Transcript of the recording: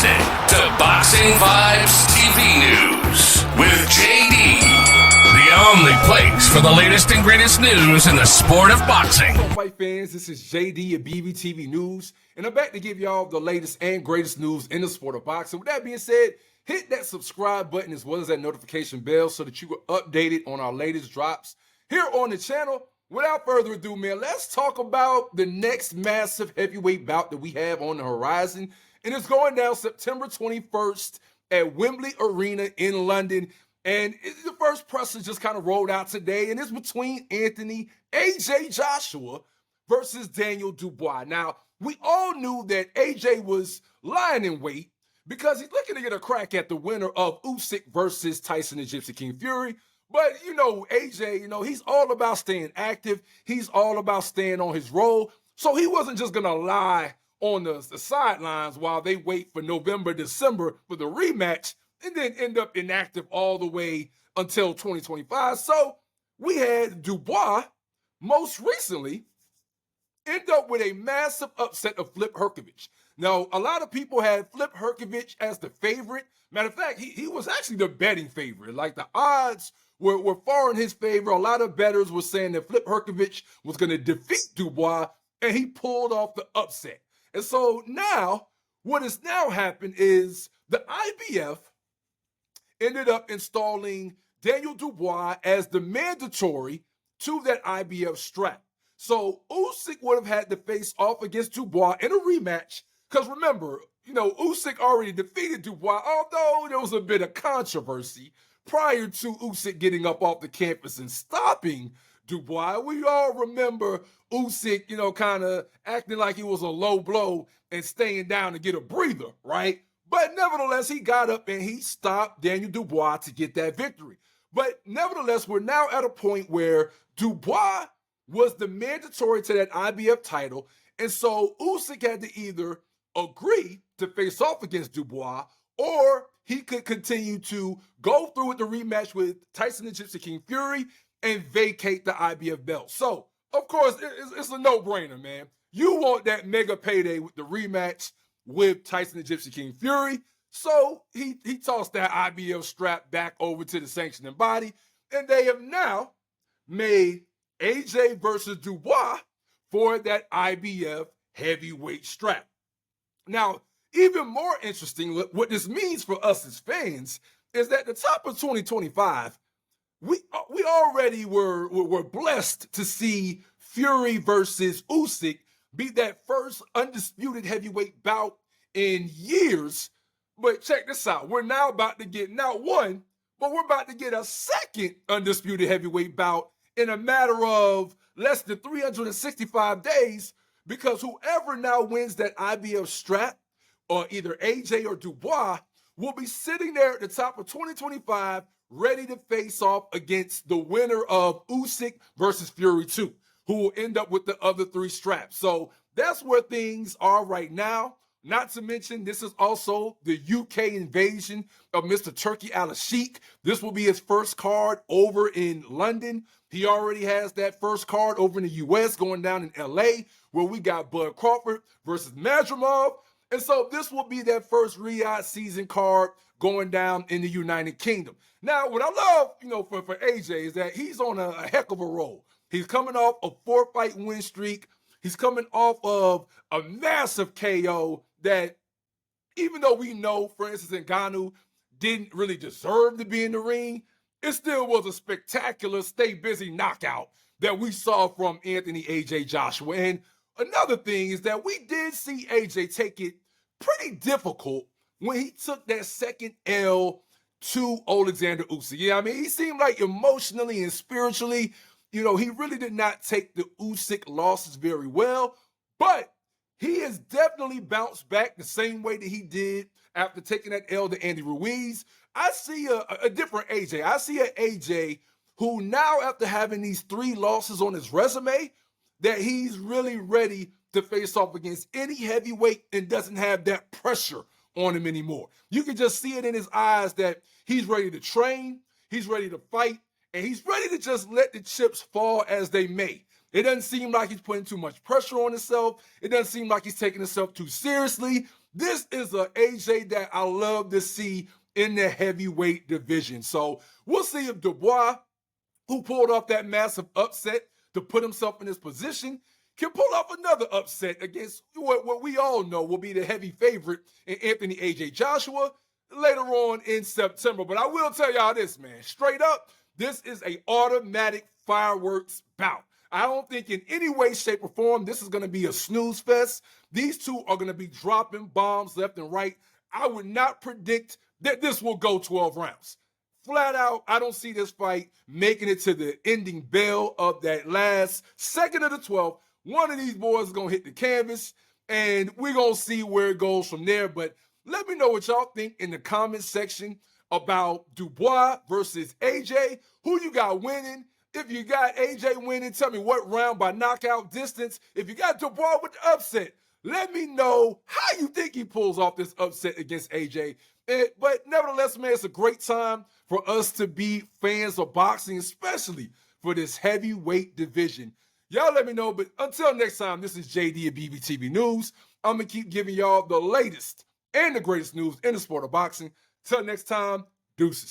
listening to Boxing Vibes TV News with JD, the only place for the latest and greatest news in the sport of boxing. Hello, fight fans. This is JD at BVTV News, and I'm back to give y'all the latest and greatest news in the sport of boxing. With that being said, hit that subscribe button as well as that notification bell so that you are updated on our latest drops here on the channel. Without further ado, man, let's talk about the next massive heavyweight bout that we have on the horizon. And it's going down September 21st at Webley Arena in London. And the first press just kind of rolled out today, and it's between AJ Joshua versus Daniel Dubois. Now, we all knew that AJ was lying in wait because he's looking to get a crack at the winner of Usyk versus Tyson the Gypsy King Fury. But, AJ, he's all about staying active. He's all about staying on his role. So he wasn't just going to lie on the sidelines while they wait for November, December for the rematch and then end up inactive all the way until 2025. So we had Dubois most recently end up with a massive upset of Flip Hrgovic. Now, a lot of people had Flip Hrgovic as the favorite. Matter of fact, he was actually the betting favorite. Like, the odds were far in his favor. A lot of bettors were saying that Flip Hrgovic was going to defeat Dubois, and he pulled off the upset. And so now, what has now happened is the IBF ended up installing Daniel Dubois as the mandatory to that IBF strap. So Usyk would have had to face off against Dubois in a rematch. Because remember, Usyk already defeated Dubois, although there was a bit of controversy prior to Usyk getting up off the campus and stopping Dubois. We all remember Usyk, kind of acting like he was a low blow and staying down to get a breather, right? But nevertheless, he got up and he stopped Daniel Dubois to get that victory. But nevertheless, we're now at a point where Dubois was the mandatory to that IBF title. And so Usyk had to either agree to face off against Dubois, or he could continue to go through with the rematch with Tyson the Gypsy King Fury and vacate the IBF belt. So, of course, it's a no-brainer, man. You want that mega payday with the rematch with Tyson the Gypsy King Fury. So he tossed that IBF strap back over to the sanctioning body, and they have now made AJ versus Dubois for that IBF heavyweight strap. Now, even more interesting, what this means for us as fans is that at the top of 2025, we already were blessed to see Fury versus Usyk be that first undisputed heavyweight bout in years. But check this out. We're now about to get not one, but we're about to get a second undisputed heavyweight bout in a matter of less than 365 days, because whoever now wins that IBF strap, or either AJ or Dubois, will be sitting there at the top of 2025 ready to face off against the winner of Usyk versus Fury II, who will end up with the other three straps. So that's where things are right now. Not to mention, this is also the UK invasion of Mr. Turkey Al-Sheikh. This will be his first card over in London. He already has that first card over in the US going down in LA, where we got Bud Crawford versus Madrimov. And so this will be that first Riyadh season card going down in the United Kingdom. Now, what I love, for AJ is that he's on a heck of a roll. He's coming off a 4-fight win streak. He's coming off of a massive KO that, even though we know, for instance, Ngannou didn't really deserve to be in the ring, it still was a spectacular stay busy knockout that we saw from AJ Joshua. And another thing is that we did see AJ take it pretty difficult when he took that second L to Oleksandr Usyk. Yeah, I mean, he seemed like emotionally and spiritually, he really did not take the Usyk losses very well, but he has definitely bounced back the same way that he did after taking that L to Andy Ruiz. I see a different AJ. I see an AJ who now, after having these 3 losses on his resume, that he's really ready to face off against any heavyweight and doesn't have that pressure on him anymore. You can just see it in his eyes that he's ready to train, he's ready to fight, and he's ready to just let the chips fall as they may. It doesn't seem like he's putting too much pressure on himself. It doesn't seem like he's taking himself too seriously. This is a AJ that I love to see in the heavyweight division. So we'll see if Dubois, who pulled off that massive upset to put himself in this position, can pull off another upset against what we all know will be the heavy favorite in Anthony AJ Joshua later on in September. But I will tell y'all this, man. Straight up, this is an automatic fireworks bout. I don't think in any way, shape, or form this is going to be a snooze fest. These two are going to be dropping bombs left and right. I would not predict that this will go 12 rounds. Flat out, I don't see this fight making it to the ending bell of that last second of the 12th. One of these boys is going to hit the canvas, and we're going to see where it goes from there. But let me know what y'all think in the comment section about Dubois versus AJ. Who you got winning? If you got AJ winning, tell me what round by knockout distance. If you got Dubois with the upset, let me know how you think he pulls off this upset against AJ. But nevertheless, man, it's a great time for us to be fans of boxing, especially for this heavyweight division. Y'all let me know, but until next time, this is JD at BBTV News. I'm going to keep giving y'all the latest and the greatest news in the sport of boxing. Till next time, deuces.